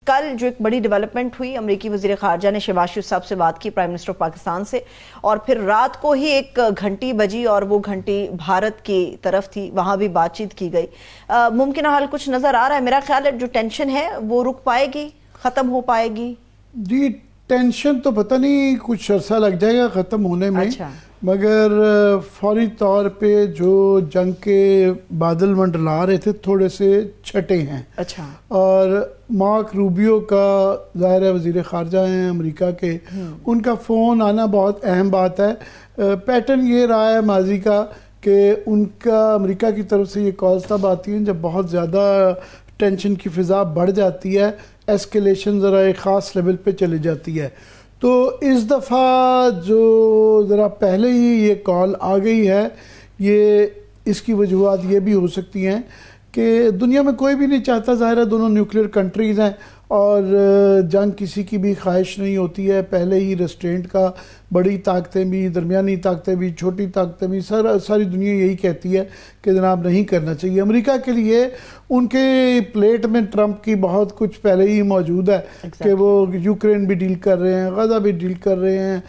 کل جو ایک بڑی ڈیولپمنٹ ہوئی، امریکی وزیر خارجہ نے شہباز شریف صاحب سے بات کی، پرائم منسٹر آف پاکستان سے، اور پھر رات کو ہی ایک گھنٹی بجی اور وہ گھنٹی بھارت کی طرف تھی، وہاں بھی بات چیت کی گئی۔ ممکنہ حل کچھ نظر آ رہا ہے؟ میرا خیال ہے جو ٹینشن ہے وہ رک پائے گی، ختم ہو پائے گی؟ جی ٹینشن تو پتہ نہیں، کچھ عرصہ لگ جائے گا ختم ہونے میں، مگر فوری طور پہ جو جنگ کے بادل منڈلا رہے تھے تھوڑے سے چھٹے ہیں۔ اور مارک روبیو کا ظاہر ہے وزیر خارجہ ہیں امریکہ کے، ان کا فون آنا بہت اہم بات ہے۔ پیٹرن یہ رہا ہے ماضی کا کہ ان کا امریکہ کی طرف سے یہ کالز تب آتی ہیں جب بہت زیادہ ٹینشن کی فضا بڑھ جاتی ہے، ایسکیلیشن ذرا ایک خاص لیول پہ چلی جاتی ہے۔ تو اس دفعہ جو ذرا پہلے ہی یہ کال آ گئی ہے، یہ اس کی وجوہات یہ بھی ہو سکتی ہیں کہ دنیا میں کوئی بھی نہیں چاہتا، ظاہر ہے دونوں نیوکلیر کنٹریز ہیں اور جنگ کسی کی بھی خواہش نہیں ہوتی ہے۔ پہلے ہی ریسٹرینٹ کا بڑی طاقتیں بھی، درمیانی طاقتیں بھی، چھوٹی طاقتیں بھی، ساری دنیا یہی کہتی ہے کہ جناب نہیں کرنا چاہیے۔ امریکہ کے لیے ان کے پلیٹ میں ٹرمپ کی بہت کچھ پہلے ہی موجود ہے کہ وہ یوکرین بھی ڈیل کر رہے ہیں، غزہ بھی ڈیل کر رہے ہیں،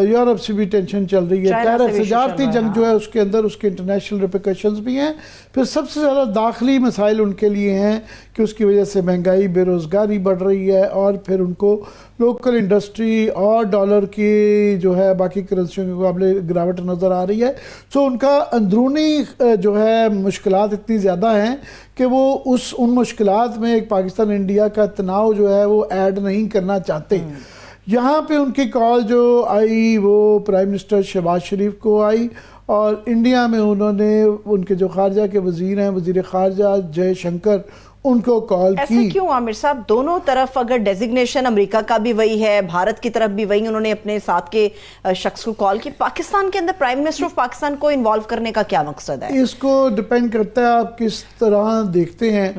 یورپ سے بھی ٹینشن چل رہی ہے، ٹیرف تجارتی جنگ جو ہے اس کے اندر اس کے انٹرنیشنل ریپیکیشنز بھی ہیں۔ پھر سب سے زیادہ داخلی مسائل ان کے لیے ہیں کہ اس کی وجہ سے مہنگائی، بے روزگاری بڑھ رہی ہے، اور پھر ان کو لوکل انڈسٹری اور ڈالر کی جو ہے باقی کرنسیوں کے مقابلے گراوٹ نظر آ رہی ہے۔ سو ان کا اندرونی جو ہے مشکلات اتنی زیادہ ہیں کہ وہ ان مشکلات میں ایک پاکستان انڈیا کا تناؤ جو ہے وہ ایڈ نہیں کرنا چاہتے۔ یہاں پہ ان کی کال جو آئی وہ پرائم منسٹر شہباز شریف کو آئی، اور انڈیا میں انہوں نے ان کے جو خارجہ کے وزیر ہیں، وزیر خارجہ جے شنکر، ان کو کال کی۔ ایسا کیوں عامر صاحب؟ دونوں طرف اگر ڈیزگنیشن امریکہ کا بھی وہی ہے، بھارت کی طرف بھی وہی، انہوں نے اپنے ساتھ کے شخص کو کال کی، پاکستان کے اندر پرائم منسٹر آف پاکستان کو انوالو کرنے کا کیا مقصد ہے؟ اس کو ڈیپینڈ کرتا ہے آپ کس طرح دیکھتے ہیں۔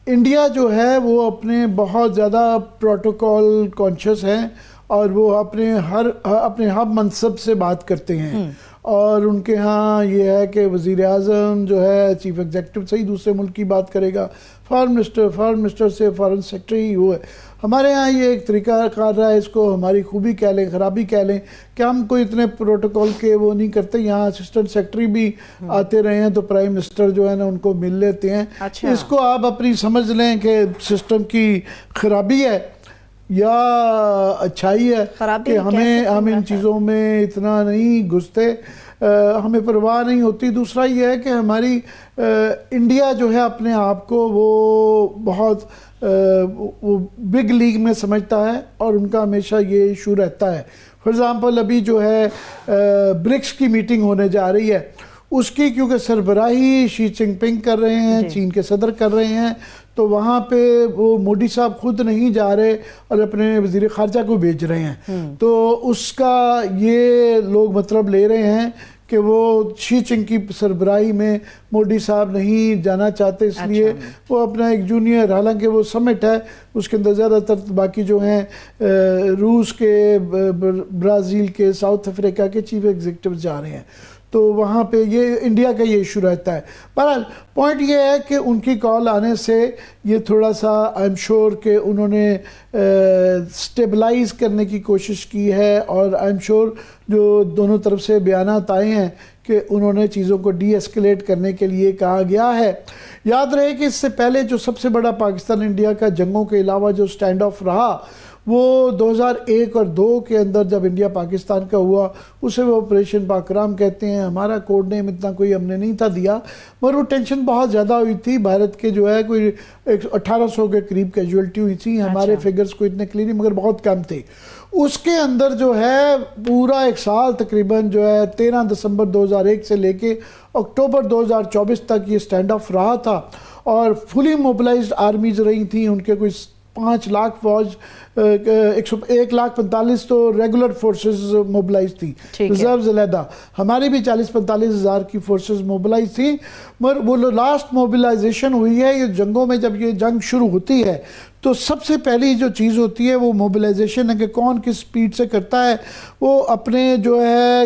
انڈیا جو ہے وہ اپنے بہت زیادہ پروٹوکول کانشس ہیں، اور وہ اپنے ہر منصب سے بات کرتے ہیں، اور ان کے ہاں یہ ہے کہ وزیر اعظم جو ہے چیف ایگزیکٹو سے ہی دوسرے ملک کی بات کرے گا، فارن منسٹر سے فارن سیکرٹری وہ ہے۔ ہمارے ہاں یہ ایک طریقہ کار رہا ہے، اس کو ہماری خوبی کہہ لیں، خرابی کہہ لیں، کہ ہم کوئی اتنے پروٹوکول کے وہ نہیں کرتے۔ یہاں اسسٹنٹ سیکرٹری بھی آتے رہے ہیں تو پرائم منسٹر جو ہے نا ان کو مل لیتے ہیں۔ اس کو آپ اپنی سمجھ لیں کہ سسٹم کی خرابی ہے یا اچھائی ہے کہ ہم ان چیزوں میں اتنا نہیں گھستے، ہمیں پرواہ نہیں ہوتی۔ دوسرا یہ ہے کہ ہماری انڈیا جو ہے اپنے آپ کو وہ بہت بگ لیگ میں سمجھتا ہے، اور ان کا ہمیشہ یہ ایشو رہتا ہے۔ فار ایگزامپل ابھی جو ہے برکس کی میٹنگ ہونے جا رہی ہے، اس کی کیونکہ سربراہی شی جن پنگ کر رہے ہیں، چین کے صدر کر رہے ہیں، تو وہاں پہ وہ مودی صاحب خود نہیں جا رہے اور اپنے وزیر خارجہ کو بھیج رہے ہیں۔ تو اس کا یہ لوگ مطلب لے رہے ہیں کہ وہ شی جن کی سربراہی میں مودی صاحب نہیں جانا چاہتے، اس لیے وہ اپنا ایک جونیئر، حالانکہ وہ سمٹ ہے اس کے اندر زیادہ تر باقی جو ہیں روس کے، برازیل کے، ساؤتھ افریقہ کے چیف ایگزیکٹو جا رہے ہیں، تو وہاں پہ یہ انڈیا کا یہ ایشو رہتا ہے۔ بہرحال پوائنٹ یہ ہے کہ ان کی کال آنے سے یہ تھوڑا سا آئی ایم شور کہ انہوں نے سٹیبلائز کرنے کی کوشش کی ہے، اور آئی ایم شور جو دونوں طرف سے بیانات آئے ہیں کہ انہوں نے چیزوں کو ڈی ایسکیلیٹ کرنے کے لیے کہا گیا ہے۔ یاد رہے کہ اس سے پہلے جو سب سے بڑا پاکستان انڈیا کا جنگوں کے علاوہ جو سٹینڈ آف رہا، وہ 2001 اور 2002 کے اندر جب انڈیا پاکستان کا ہوا، اسے وہ آپریشن باکرام کہتے ہیں۔ ہمارا کوڈ نیم اتنا کوئی ہم نے نہیں تھا دیا، مگر وہ ٹینشن بہت زیادہ ہوئی تھی۔ بھارت کے جو ہے کوئی 1800 کے قریب کیجویلٹی ہوئی تھی، ہمارے فگرز کو اتنے کلیئر نہیں، مگر بہت کم تھے۔ اس کے اندر جو ہے پورا ایک سال تقریباً جو ہے 13 دسمبر 2001 سے لے کے اکتوبر 2024 تک یہ سٹینڈ آف رہا تھا، اور فلی موبلائزڈ آرمیز رہی تھیں۔ ان کے کوئی 5 لاکھ فوج، 1,45,000 تو ریگولر فورسز موبلائز تھی، ریزروز علیحدہ، ہماری بھی 40-45 ہزار کی فورسز موبلائز تھیں۔ مگر وہ لاسٹ موبلائزیشن ہوئی ہے، یہ جنگوں میں جب یہ جنگ شروع ہوتی ہے تو سب سے پہلی جو چیز ہوتی ہے وہ موبلائزیشن ہے کہ کون کس سپیڈ سے کرتا ہے۔ وہ اپنے جو ہے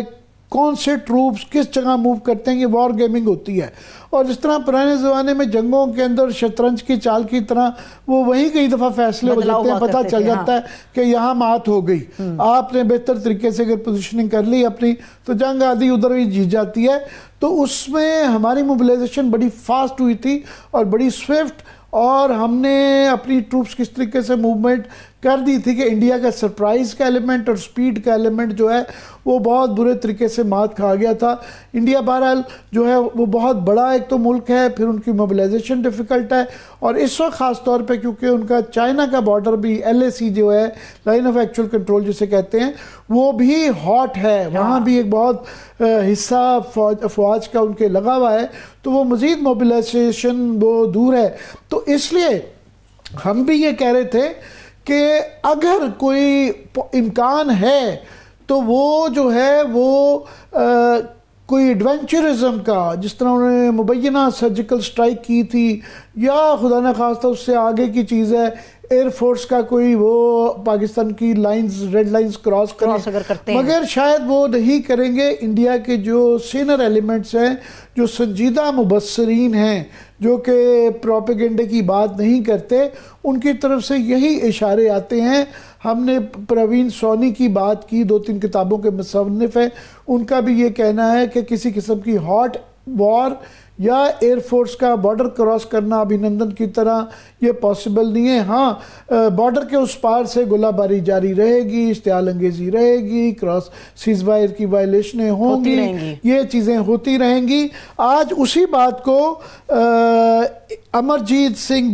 کون سے ٹروپس کس جگہ موو کرتے ہیں، یہ وار گیمنگ ہوتی ہے. اور جس طرح پرانے زمانے میں جنگوں کے اندر شطرنج کی چال کی طرح وہ وہیں کئی دفعہ فیصلے ہو جاتے ہیں، پتہ چل جاتا ہے کہ یہاں مات ہو گئی. آپ نے بہتر طریقے سے اگر پوزیشننگ کر لی اپنی تو جنگ آدھی ادھر ہی جیت جاتی ہے. تو اس میں ہماری موبلائزیشن بڑی فاسٹ ہوئی تھی اور بڑی سوئفٹ، اور ہم نے اپنی ٹروپس کس طریقے سے موومنٹ کر دی تھی کہ انڈیا کا سرپرائز کا ایلیمنٹ اور سپیڈ کا ایلیمنٹ جو ہے وہ بہت برے طریقے سے مات کھا گیا تھا. انڈیا بہرحال جو ہے وہ بہت بڑا ایک تو ملک ہے، پھر ان کی موبلائزیشن ڈیفیکلٹ ہے، اور اس وقت خاص طور پہ کیونکہ ان کا چائنا کا بارڈر بھی LAC جو ہے لائن آف ایکچوئل کنٹرول جسے کہتے ہیں وہ بھی ہاٹ ہے، وہاں بھی ایک بہت حصہ افواج کا ان کے لگا ہوا ہے، تو وہ مزید موبلائزیشن وہ دور ہے. تو اس لیے ہم بھی یہ کہہ رہے تھے کہ اگر کوئی امکان ہے تو وہ جو ہے وہ کوئی ایڈونچرزم کا، جس طرح انہوں نے مبینہ سرجیکل سٹرائک کی تھی، یا خدا نخواستہ اس سے آگے کی چیز ہے ایئر فورس کا کوئی وہ پاکستان کی لائنز ریڈ لائنز کراس کریں، مگر شاید وہ نہیں کریں گے. انڈیا کے جو سینئر ایلیمنٹس ہیں، جو سنجیدہ مبصرین ہیں، جو کہ پروپیگنڈے کی بات نہیں کرتے، ان کی طرف سے یہی اشارے آتے ہیں. ہم نے پروین سونی کی بات کی، 2-3 کتابوں کے مصنف ہیں، ان کا بھی یہ کہنا ہے کہ کسی قسم کی ہاٹ وار یا ایئر فورس کا بارڈر کراس کرنا ابھینندن کی طرح یہ پاسبل نہیں ہے. ہاں بارڈر کے اس پار سے گولہ باری جاری رہے گی، اشتعال انگیزی رہے گی، کراس سیز فائر کی وائلیشنیں ہوں گی، یہ چیزیں ہوتی رہیں گی. آج اسی بات کو امرجیت سنگھ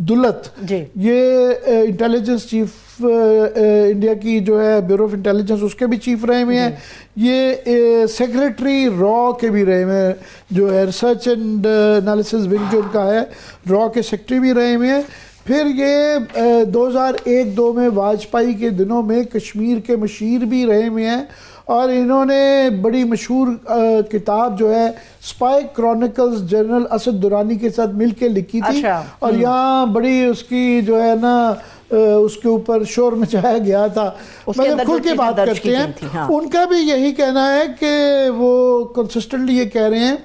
دلت، یہ انٹیلیجنس چیف انڈیا کی جو ہے بیورو آف انٹیلیجنس، اس کے بھی چیف رہے ہوئے ہیں، یہ سیکریٹری را کے بھی رہے ہوئے ہیں، جو ہے ریسرچ اینڈ انالیسس ونگ جو ان کا ہے، را کے سیکریٹری بھی رہے ہوئے ہیں. پھر یہ 2001-2 میں واجپئی کے دنوں میں کشمیر کے مشیر بھی رہے ہوئے ہیں، اور انہوں نے بڑی مشہور کتاب جو ہے spy chronicles general Asad Durrani کے ساتھ مل کے لکھی تھی، اور یہاں بڑی اس کی جو ہے نا اس کے اوپر شور مچایا گیا تھا. مگر کھل کے بات کرتے ہیں، ان کا بھی یہی کہنا ہے کہ وہ کنسسٹنٹلی یہ کہہ رہے ہیں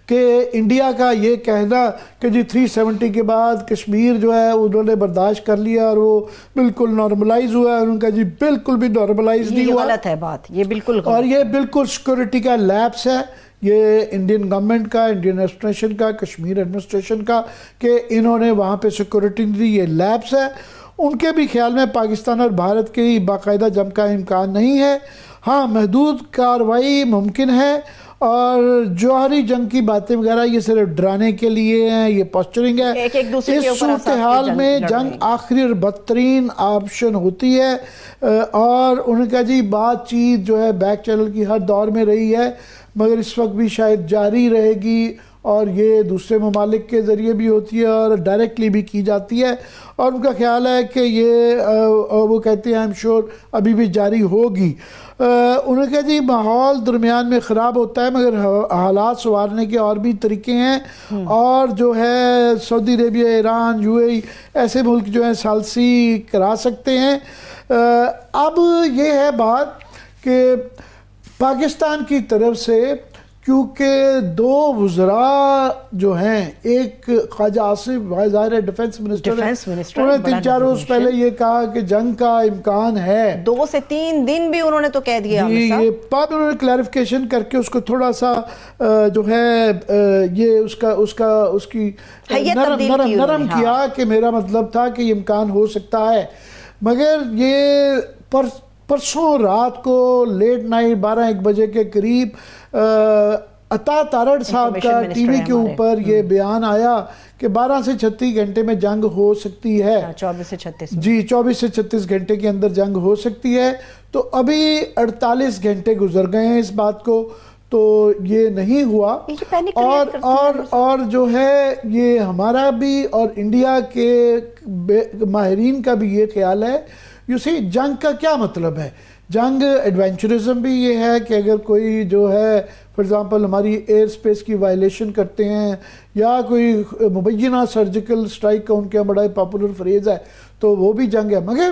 کہ انڈیا کا یہ کہنا کہ جی 370 کے بعد کشمیر جو ہے انہوں نے برداشت کر لیا اور وہ بالکل نارملائز ہوا ہے، ان کا جی بالکل بھی نارملائز نہیں ہوا. یہ غلط ہے بات، یہ بالکل غلط، اور یہ بالکل سیکورٹی کا لیپس ہے، یہ انڈین گورنمنٹ کا، انڈین ایڈمنسٹریشن کا، کشمیر ایڈمنسٹریشن کا، کہ انہوں نے وہاں پہ سیکورٹی نہیں دی، یہ لیپس ہے. ان کے بھی خیال میں پاکستان اور بھارت کی باقاعدہ جنگ کا امکان نہیں ہے. ہاں محدود کارروائی ممکن ہے، اور جوہری جنگ کی باتیں وغیرہ یہ صرف ڈرانے کے لیے ہیں، یہ پوسچرنگ ہے. اس صورتحال میں جنگ آخری اور بدترین آپشن ہوتی ہے، اور ان کا جی بات چیت جو ہے بیک چینل کی ہر دور میں رہی ہے، مگر اس وقت بھی شاید جاری رہے گی، اور یہ دوسرے ممالک کے ذریعے بھی ہوتی ہے اور ڈائریکٹلی بھی کی جاتی ہے. اور ان کا خیال ہے کہ یہ وہ کہتے ہیں ابھی ابھی بھی جاری ہوگی. انہوں نے کہا جی ماحول درمیان میں خراب ہوتا ہے، مگر حالات سنوارنے کے اور بھی طریقے ہیں، اور جو ہے سعودی عربیہ، ایران، UAE ایسے ملک جو ہیں ثالثی کرا سکتے ہیں. اب یہ ہے بات کہ پاکستان کی طرف سے کیونکہ 2 وزراء جو ہیں، ایک خواجہ آصف ظاہر ڈیفنس منسٹر، انہوں نے 3-4 روز پہلے یہ کہا کہ جنگ کا امکان ہے، 2 سے 3 دن بھی انہوں نے تو کہہ دیا. جی یہ بات انہوں نے کلیریفیکیشن کر کے اس کو تھوڑا سا جو ہے یہ اس کی نرم کیا کہ میرا مطلب تھا کہ یہ امکان ہو سکتا ہے. مگر یہ پرسوں رات کو لیٹ نائٹ 12-1 بجے کے قریب عطا تارڑ صاحب کا ٹی وی کے اوپر یہ بیان آیا کہ 12 سے 36 گھنٹے میں جنگ ہو سکتی ہے. 24 سے 36 جی 24 سے 36 گھنٹے کے اندر جنگ ہو سکتی ہے. تو ابھی 48 گھنٹے گزر گئے ہیں اس بات کو، تو یہ نہیں ہوا. اور جو ہے یہ ہمارا بھی اور انڈیا کے ماہرین کا بھی یہ خیال ہے، جنگ کا کیا مطلب ہے؟ جنگ ایڈونچرزم بھی یہ ہے کہ اگر کوئی جو ہے فار ایگزامپل ہماری ایئر سپیس کی وائلیشن کرتے ہیں، یا کوئی مبینہ سرجیکل سٹرائک کا ان کے بڑا پاپولر فریز ہے، تو وہ بھی جنگ ہے. مگر